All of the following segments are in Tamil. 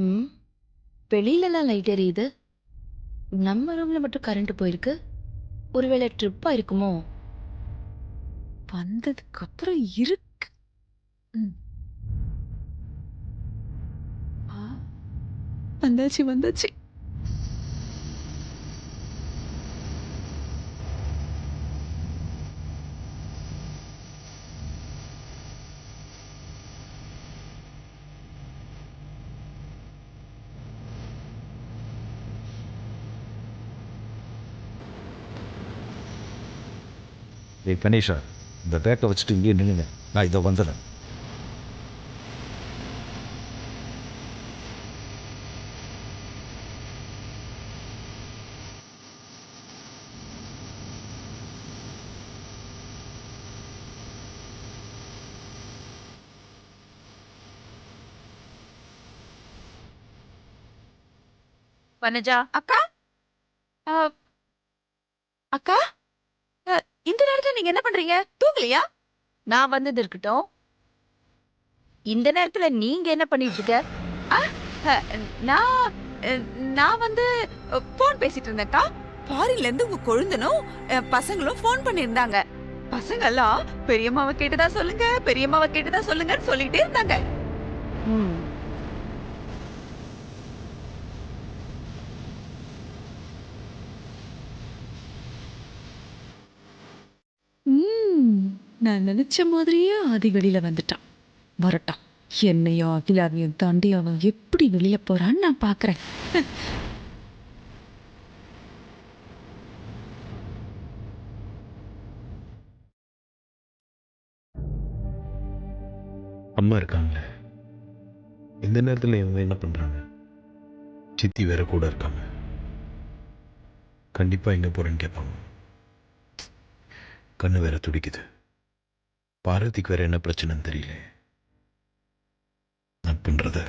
ம். வெளியிலலாம் லைட் எரியுது. நம்ம ரூம்ல மட்டும் கரண்ட் போயிருக்கு. ஒருவேளை ட்ரிப்பா இருக்குமோ? வந்ததுக்கு அப்புறம் இருக்கு. ம். ஆ, வந்தாச்சு வந்தாச்சு. ஏய் கணேஷா, இந்த பேக்கை வச்சுட்டு இங்கேயே நின்னுங்க. நான் இதோ வந்துடுறேன். வனஜா அக்கா, அ, அக்கா, அ, இந்த நேரத்துல நீங்க என்ன பண்றீங்க? தூங்கலையா? நான் வந்தது இருக்கட்டும். இந்த நேரத்துல நீங்க என்ன பண்ணிட்டு இருக்க? அ, அ, நான் அ, நான் வந்து போன் பேசிட்டு இருந்தேன்க்கா. ஃபாரின்ல இருந்து உங்க கொழுந்தனும் பசங்களும் போன் பண்ணியிருந்தாங்க. பசங்க எல்லாம் பெரியம்மாவை கேட்டதா சொல்லுங்க, பெரியம்மாவை கேட்டதா சொல்லுங்கன்னு சொல்லிட்டே இருந்தாங்க. ம். நான் நினைச்ச மாதிரியே ஆதி வெளியில வந்துட்டான். வரட்டான். என்னையும் அகிலாவையும் தாண்டி அவன் எப்படி வெளியில போறான்னு நான் பாக்குறேன். அம்மா இருக்காங்க. இந்த நேரத்தில் இவங்க என்ன பண்ணுறாங்க? சித்தி வேற கூட இருக்காங்க. கண்டிப்பாக எங்கே போகிறேன்னு கேட்பாங்க. கண்ணு வேற துடிக்குது. பார்வதிக்கு வேற என்ன பிரச்சனைன்னு தெரியல. நான் பண்ணுறத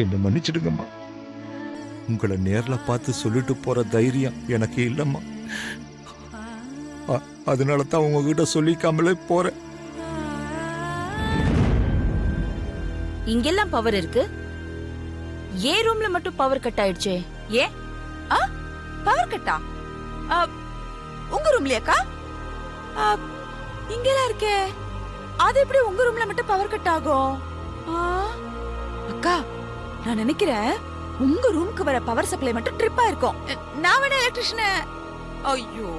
என்னை மன்னிச்சிடுங்கம்மா. உங்களை நேர்ல பார்த்து சொல்லிட்டு போற தைரியம் எனக்கு இல்லைம்மா. அதனால தான் உங்ககிட்ட சொல்லிக்காமலே போறேன். இங்கெல்லாம் பவர் இருக்கு. ஏன் ரூம்ல மட்டும் பவர் கட் ஆயிடுச்சே? ஏன் பவர் கட்டா? உங்க ரூம்லயாக்கா? இங்கெல்லாம் இருக்கே. அது எப்படி உங்க ரூம்ல மட்டும் பவர் கட் ஆகும்? ஆ, அக்கா, நான் நினைக்கிறேன் உங்க ரூமுக்கு வர பவர் சப்ளை மட்டும் ட்ரிப்பா இருக்கும். நான் வேணா எலக்ட்ரிஷியனை. ஐயோ,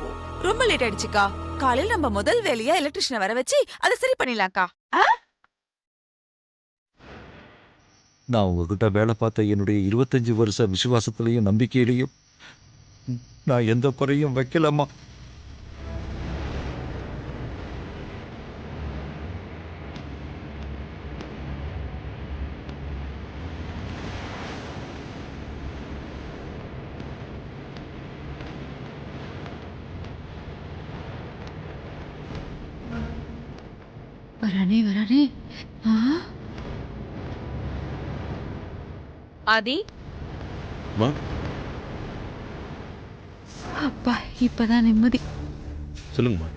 ரொம்ப லேட் ஆயிடுச்சுக்கா. காலையில நம்ம முதல் வேலையா எலக்ட்ரிஷியனை வர வச்சு அதை சரி பண்ணிடலாம்க்கா. நான் உங்ககிட்ட வேலை பார்த்த என்னுடைய 25 வருஷ விசுவாசத்திலையும் நம்பிக்கையிலையும் நான் எந்த குறையும் வைக்கலம்மா. வரானே வரானே. ஆதி, மா அப்பா, இப்பதான் நிம்மதி. சொல்லுங்கம்மா.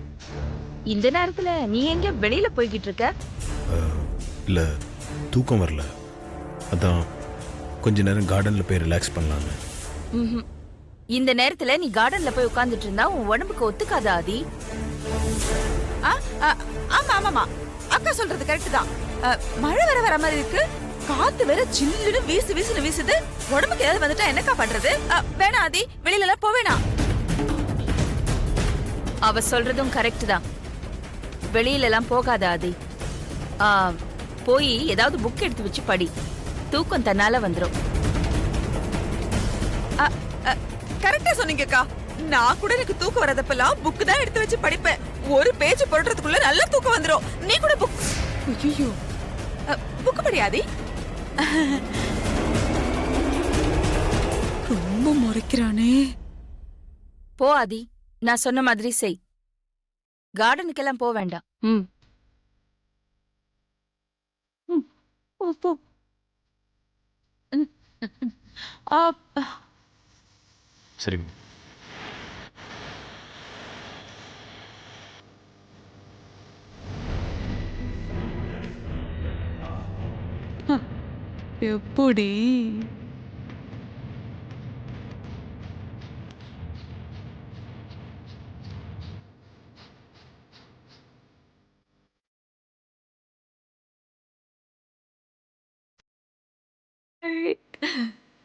இந்த நேரத்துல நீ எங்க வெளியில போய்கிட்டு இருக்க? இல்லை, தூக்கம் வரல. அதான் கொஞ்ச நேரம் கார்டனில் போய் ரிலாக்ஸ் பண்ணலான்னு. ம்ஹும். இந்த நேரத்துல நீ கார்டன்ல போய் உட்கார்ந்துட்டு இருந்தா உன் உடம்புக்கு ஒத்துக்காதா ஆதி? ஆமா ஆமாமா, அக்கா சொல்றது கரெக்ட் தான். மழை வர மாதிரி இருக்கு. காத்து வேற சில்லுன்னு வீசுன்னு வீசுது. உடம்புக்கு ஏதாவது வந்துட்டா என்னக்கா பண்றது? வேணா ஆதி, வெளியில எல்லாம் போவேனா. அவ சொல்றதும் கரெக்ட் தான். வெளியில எல்லாம் போகாத ஆதி. போய் ஏதாவது புக் எடுத்து வச்சு படி. தூக்கம் தன்னால வந்துரும். கரெக்டா சொன்னீங்கக்கா. நான் கூட எனக்கு தூக்கம் வரதப்பெல்லாம் புக் தான் எடுத்து வச்சு படிப்பேன். ஒரு பேஜ் போடுறதுக்குள்ள நல்ல தூக்கம் வந்துரும். நீ கூட புக். ஐயோ, புக் படி ஆதி. ரொம்ப முறைக்கிறானே. போ ஆதி, நான் சொன்ன மாதிரி செய். கார்டனுக்கெல்லாம் போக வேண்டாம். ம். போ. சரி. எப்படி?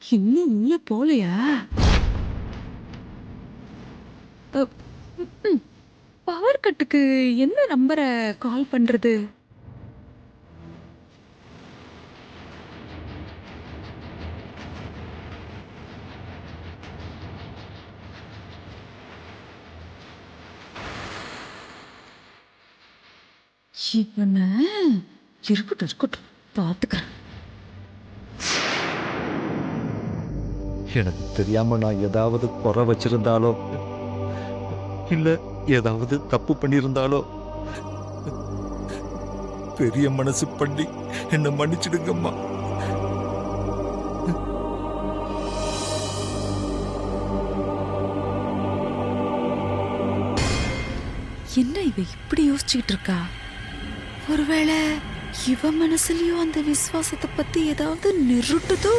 இன்னும் உள்ள போலையா? பவர் கட்டுக்கு என்ன நம்பரை கால் பண்றது? இவன இருக்கட்டும் இருக்கட்டும் பாத்துக்கிறேன். எனக்கு தெரியாம நான் ஏதாவது குறை வச்சிருந்தாலோ இல்ல ஏதாவது தப்பு பண்ணியிருந்தாலோ பெரிய மனசு பண்ணி என்ன மன்னிச்சிடுங்கம்மா. என்ன இவ இப்படி யோசிச்சுட்டு இருக்கா? ஒருவேளை இவ மனசுலயும் அந்த விசுவாசத்தை பத்தி ஏதாவது நிறுட்டுதோ?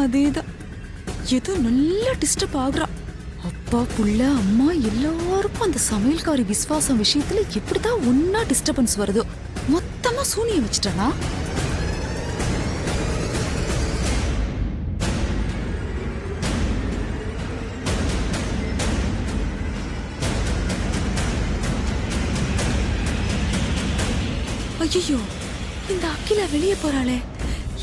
அதேதான், ஏதோ நல்லா டிஸ்டர்ப் ஆகுறா. அப்பா புள்ள அம்மா எல்லாருக்கும் அந்த சமையல்காரி விசுவாசம் விஷயத்துல எப்படிதான் ஒன்னா டிஸ்டர்பன்ஸ் வருதோ. மொத்தமா சூனியம் வச்சுட்டானா? ஐயோ, இந்த அகிலா வெளியே போறாளே.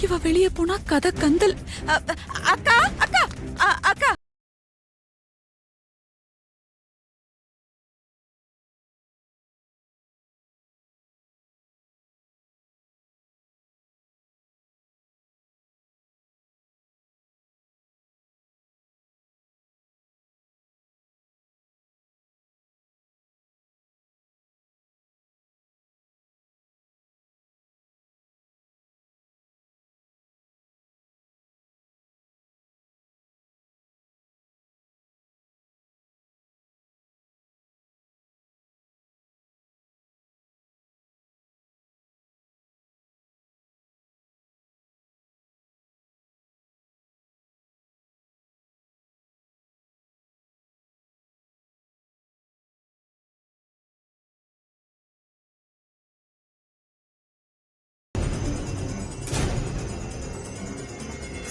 இவ வெளியே போனா கதை கந்தல். அக்கா அக்கா அக்கா,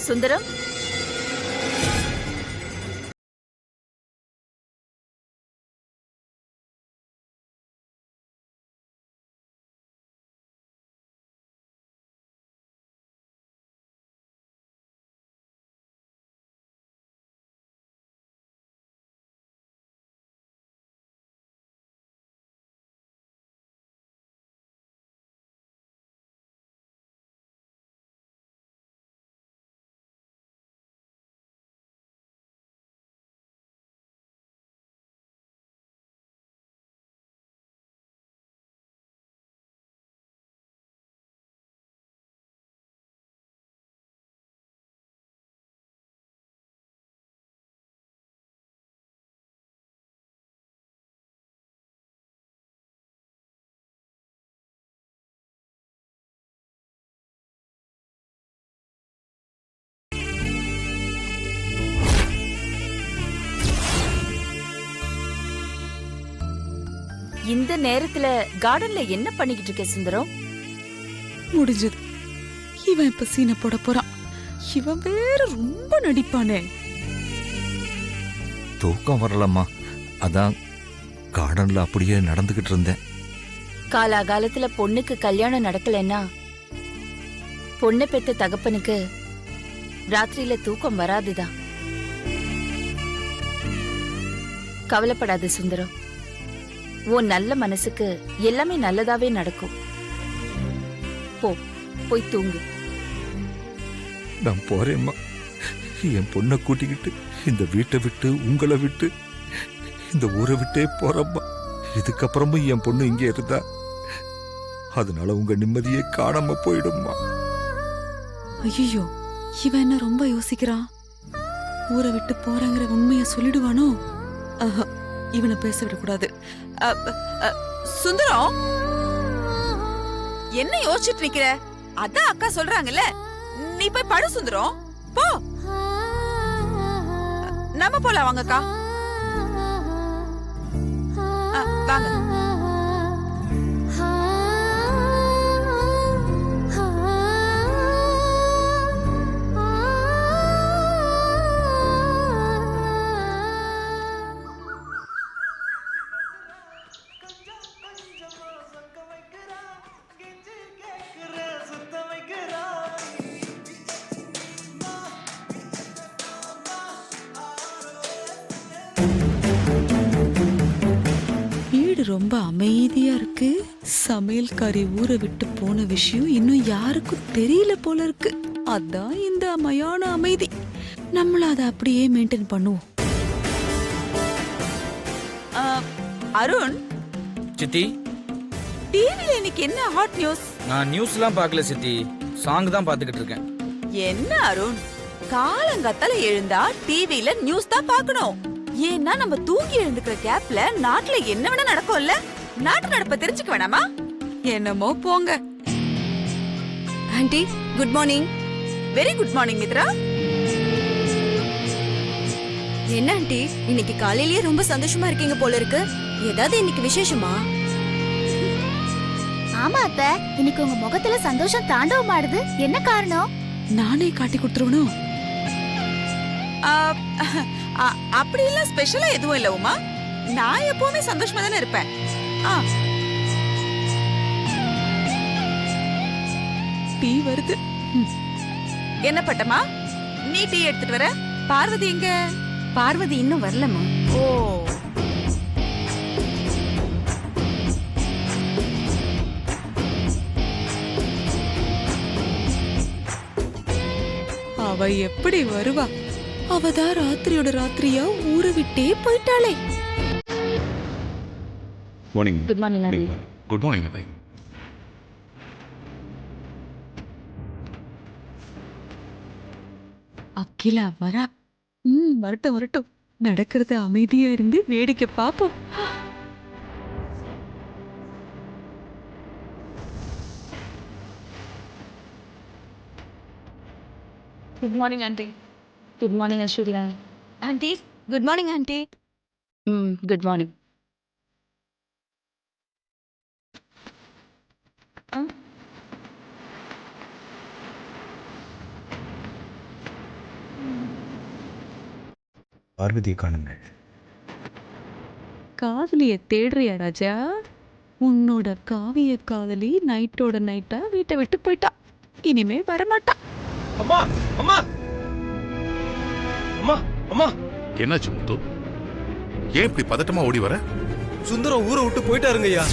சுந்தரம், இந்த நேரத்துல கார்டன்ல என்ன பண்ணிக்கிட்டு இருக்க சுந்தரம்? முடிஞ்சது. இவன் இப்ப சீனை போட போறான். இவன் வேற ரொம்ப நடிப்பானே. தூக்கம் வரலம்மா, அதான் கார்டன்ல அப்படியே நடந்துகிட்டு இருந்தேன். காலாகாலத்துல பொண்ணுக்கு கல்யாணம் நடக்கலன்னா பொண்ணை பெத்த தகப்பனுக்கு ராத்திரியில தூக்கம் வராதுதான். கவலைப்படாத சுந்தரம், உன் நல்ல மனசுக்கு எல்லாமே நல்லதாவே நடக்கும். போ, போய் தூங்கு. நான் போறேம்மா. என் பொண்ணை கூட்டிக்கிட்டு இந்த வீட்டை விட்டு, உங்களை விட்டு, இந்த ஊரை விட்டே போறம்மா. இதுக்கப்புறமும் என் பொண்ணு இங்கே இருந்தா அதனால உங்க நிம்மதியே காணாம போயிடும்மா. ஐயோ, இவன் என்ன ரொம்ப யோசிக்கிறான்? ஊரை விட்டு போறாங்கிற உண்மைய சொல்லிடுவானோ? இவனை பேச விடக்கூடாது. அ, அ, சுந்தரம், என்ன யோசிச்சுட்டு நிக்கிற? அதான் அக்கா சொல்றாங்கல்ல, நீ போய் படு சுந்தரம், போ. நம்ம போலாம் வாங்கக்கா. வாங்க. வீடு ரொம்ப அமைதியா இருக்கு. சமையல்காரி ஊரை விட்டு போன விஷயம் இன்னும் யாருக்கும் தெரியல போல இருக்கு. அதான் இந்த மயான அமைதி. நம்மள அதை அப்படியே மெயின்டைன் பண்ணுவோம். அருண், சித்தி, டிவில இன்னைக்கு என்ன ஹாட் நியூஸ்? நான் நியூஸ்லாம் பார்க்கல சித்தி, சாங் தான் பார்த்துக்கிட்டு இருக்கேன். என்ன அருண், காலங்கத்தால எழுந்தா டிவில நியூஸ் தான் பார்க்கணும். ஏன்னா நம்ம தூங்கி எழுந்துக்கிற கேப்ல நாட்டுல என்ன வேணா நடக்கும்ல, நாட்டு நடப்ப தெரிஞ்சுக்க வேணாமா? என்னமோ போங்க. Aunty, good morning. Very good morning Mitra. என்ன ஆண்டி, இன்னைக்கு காலையிலேயே ரொம்ப சந்தோஷமா இருக்கீங்க போல இருக்கு. ஏதாவது இன்னைக்கு விசேஷமா? ஆமா அத்தை, இன்னைக்கு உங்க முகத்துல சந்தோஷம் தாண்டவம் ஆடுது. என்ன காரணம்? நானே காட்டி கொடுத்துருவனும். அப்படி எல்லாம் ஸ்பெஷலா எதுவும் இல்ல உமா. நான் எப்பவுமே சந்தோஷமா தானே இருப்பேன். டீ வருது. என்ன பட்டமா, நீ டீ எடுத்துட்டு வர? பார்வதி எங்க? பார்வதி இன்னும் வரலமா. ஓ, அவ எப்படி வருவா? அவதான் ராத்திரியோட ராத்திரியா ஊரை விட்டே போயிட்டாளே. Morning. Good morning aunty. Good morning அத்தை. அகிலா வரா. வரட்டும் வரட்டும். நடக்கிறது அமைதியா இருந்து வேடிக்கை பாப்போம். Good morning aunty. Good morning Aishwarya. Aunty, good morning aunty. Good morning. பார்வதியை காணுங்க. காதலிய தேடுறியா ராஜா? உன்னோட காவிய காதலி நைட்டோட நைட்டா வீட்டை விட்டு போயிட்டா. இனிமே வரமாட்டா. அம்மா, அம்மா, அம்மா, அம்மா. என்னாச்சு முத்து? ஏன் இப்படி பதட்டமா ஓடி வர? சுந்தரம் ஊரை விட்டு போயிட்டாருங்க ஐயா.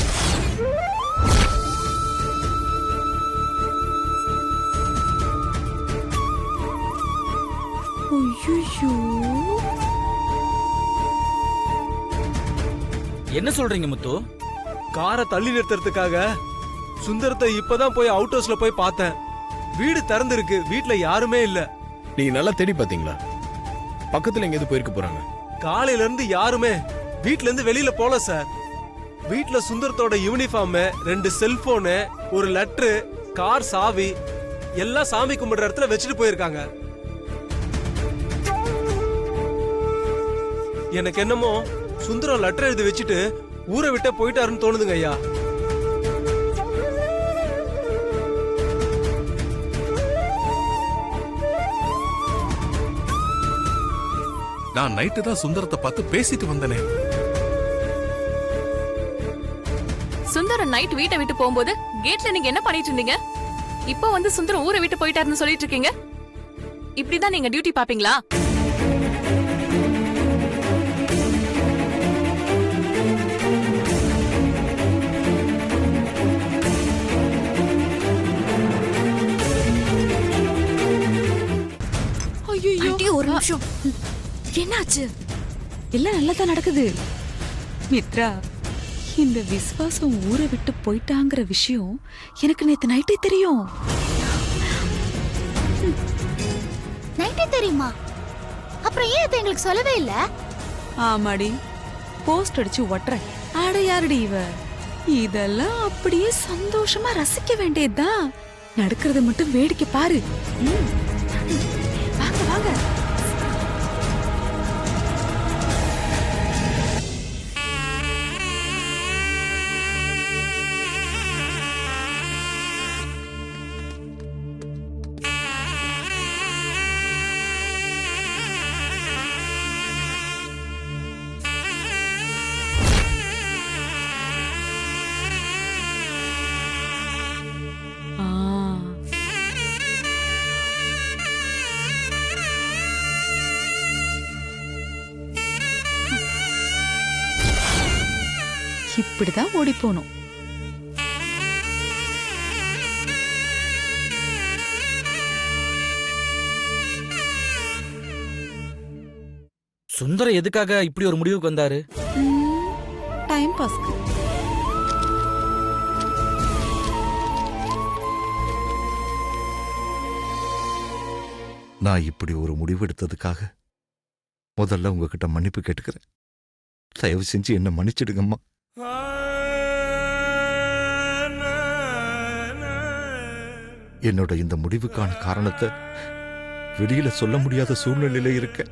ஐயோ, என்ன சொல்றீங்க முத்து? காரை தள்ளி நிறுத்துறதுக்காக சுந்தரத்தை இப்பதான் போய் அவுட் ஹவுஸ்ல போய் பார்த்தேன். வீடு திறந்திருக்கு, வீட்ல யாருமே இல்ல. நீங்க நல்லா தேடி பாத்தீங்களா? பக்கத்துல எங்கேயாவது போயிருக்க போறாங்க. காலையில இருந்து யாருமே வீட்ல இருந்து வெளியில போல சார். வீட்ல சுந்தரத்தோட யூனிஃபார்ம், 2 செல்போனு, ஒரு லெட்டரு, கார் சாவி எல்லாம் சாமி கும்பிடுற இடத்துல வச்சுட்டு போயிருக்காங்க. எனக்கு என்னமோ சுந்தரம் லெட்டர் எழுதி வச்சுட்டு ஊரை விட்ட போயிட்டாருன்னு தோணுதுங்க ஐயா. நான் நைட்டு தான் சுந்தரத்தை பார்த்து பேசிட்டு வந்தனே. சுந்தரம் நைட் வீட்டை விட்டு போகும்போது கேட்ல நீங்க என்ன பண்ணிட்டு இருந்தீங்க? இப்போ வந்து சுந்தரம் ஊரை விட்டு போயிட்டாருன்னு சொல்லிட்டு இருக்கீங்க. இப்படிதான் நீங்க டியூட்டி பாப்பீங்களா? ஆண்டி, ஒரு நிமிஷம். என்னாச்சு? எல்லாம் நல்லதான் நடக்குது. மித்ரா, இந்த விஸ்வாசம் ஊரை விட்டு போயிட்டாங்கிற விஷயம் எனக்கு நேத்து நைட்டே தெரியும். நைட்டே தெரியுமா? அப்புறம் ஏன் அதை எங்களுக்கு சொல்லவே இல்ல? ஆமாடி, போஸ்ட் அடிச்சு ஒட்டுறேன். அட யாருடி இவ? இதெல்லாம் அப்படியே சந்தோஷமா ரசிக்க வேண்டியதுதான். நடக்கிறத மட்டும் வேடிக்கை பாரு. வாங்க வாங்க. இப்படிதான் ஓடி போகணும். சுந்தரம் எதுக்காக இப்படி ஒரு முடிவுக்கு வந்தாரு? டைம் பாஸ்க்கு. நான் இப்படி ஒரு முடிவு எடுத்ததுக்காக முதல்ல உங்ககிட்ட மன்னிப்பு கேட்டுக்கிறேன். தயவு செஞ்சு என்ன மன்னிச்சிடுங்கம்மா. என்னோட இந்த முடிவுக்கான காரணத்தை வெளியில சொல்ல முடியாத சூழ்நிலையில இருக்கேன்.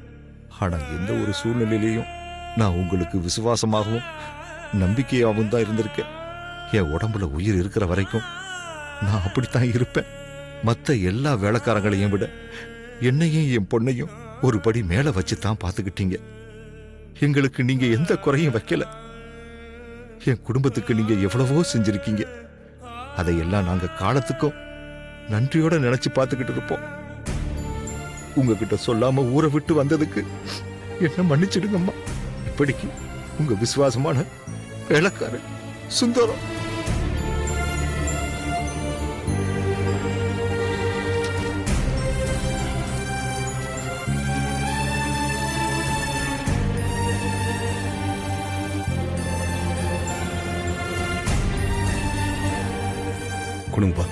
ஆனா எந்த ஒரு சூழ்நிலையிலையும் நான் உங்களுக்கு விசுவாசமாகவும் நம்பிக்கையாகவும் தான் இருந்திருக்கேன். என் உடம்புல உயிர் இருக்கிற வரைக்கும் நான் அப்படித்தான் இருப்பேன். மற்ற எல்லா வேலைக்காரங்களையும் விட என்னையும் என் பொண்ணையும் ஒரு படி மேல வச்சுதான் பார்த்துக்கிட்டீங்க. எங்களுக்கு நீங்க எந்த குறையும் வைக்கல. என் குடும்பத்துக்கு நீங்க எவ்வளவோ செஞ்சிருக்கீங்க. அதையெல்லாம் நாங்க காலத்துக்கும் நன்றியோட நினைச்சு பார்த்துக்கிட்டு இருப்போம். உங்ககிட்ட சொல்லாம ஊரை விட்டு வந்ததுக்கு என்ன மன்னிச்சிடுங்கம்மா. இப்படிக்கு உங்க விசுவாசமான வேலைக்காரன் சுந்தரம். கொடுங்கப்பா.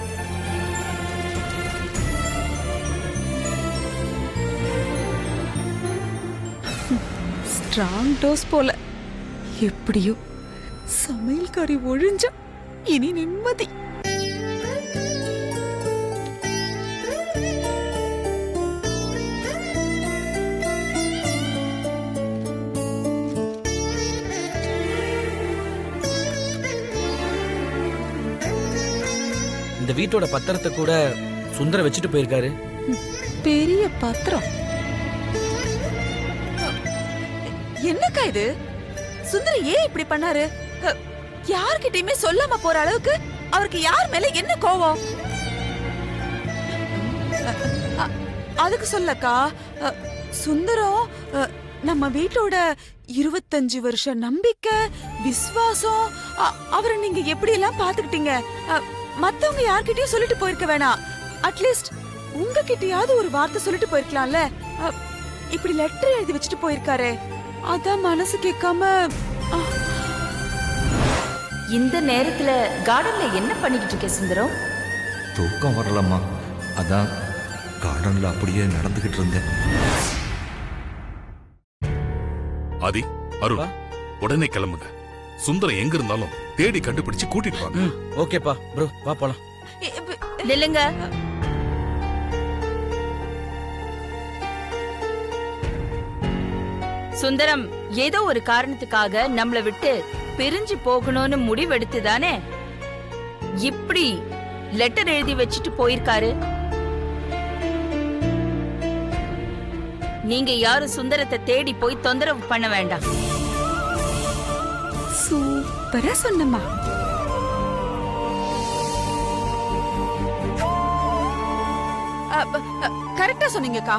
ஸ்ட்ராங் டோஸ் போல. எப்படியோ சமையல்காரி ஒழிஞ்சா இனி நிம்மதி. இந்த வீட்டோட பத்திரத்தை கூட சுந்தரம் வச்சுட்டு போயிருக்காரு. பெரிய பத்திரம். என்னக்கா இது? சுந்தரம் ஏன் இப்படி பண்ணாரு? யார்கிட்டயுமே சொல்லாம போற அளவுக்கு அவருக்கு யார் மேல என்ன கோவம்? அதுக்கு சொல்லக்கா, சுந்தரம் நம்ம வீட்டோட 25 வருஷம் நம்பிக்கை விசுவாசம். அவரை நீங்க எப்படி எல்லாம் பாத்துக்கிட்டீங்க. மத்தவங்க யார்கிட்டயும் சொல்லிட்டு போயிருக்க வேணாம். அட்லீஸ்ட் உங்ககிட்டயாவது ஒரு வார்த்தை சொல்லிட்டு போயிருக்கலாம்ல. இப்படி லெட்டர் எழுதி வச்சுட்டு போயிருக்காரு. அதான் மனசு கேட்காம. இந்த நேரத்துல கார்டன்ல என்ன பண்ணிக்கிட்டு இருக்க சுந்தரம்? தூக்கம் வரலம்மா, அதான் கார்டன்ல அப்படியே நடந்துகிட்டு இருந்தேன். ஆதி, அருள், உடனே கிளம்புங்க. சுந்தரம் எங்க இருந்தாலும் தேடி கண்டுபிடிச்சு கூட்டிட்டு வாங்க. ஓகேப்பா ப்ரோ, வா போலாம். நில்லுங்க. சுந்தரம் ஏதோ ஒரு காரணத்துக்காக நம்மள விட்டு பிரிஞ்சு போகணும்னு முடிவெடுத்து தானே இப்படி லெட்டர் எழுதி வச்சுட்டு போயிருக்காரு. நீங்க யாரும் சுந்தரத்தை தேடி போய் தொந்தரவு பண்ண வேண்டாம். சூப்பரா சொன்னம்மா. கரெக்டா சொன்னீங்கக்கா.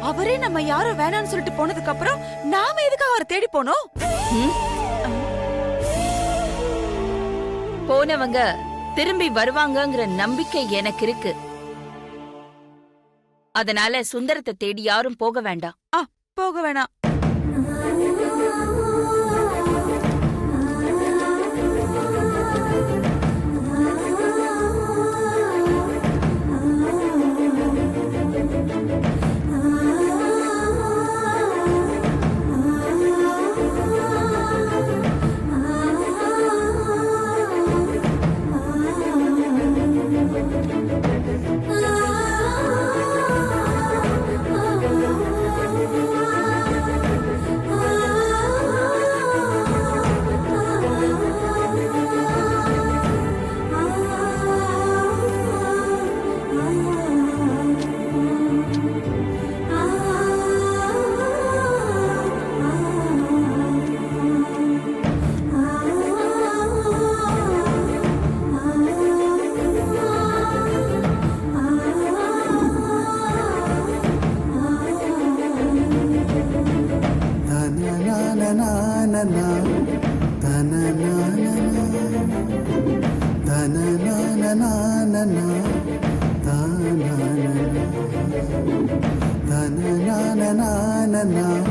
அவரே நம்ம யாரும் வேணாம்னு சொல்லிட்டு போனதுக்கு அப்புறம் நாம எதுக்கு அவரை தேடி போனோம்? போனவங்க திரும்பி வருவாங்கங்கிற நம்பிக்கை எனக்கு இருக்கு. அதனால சுந்தரத்தை தேடி யாரும் போக வேண்டாம். போக வேணாம். na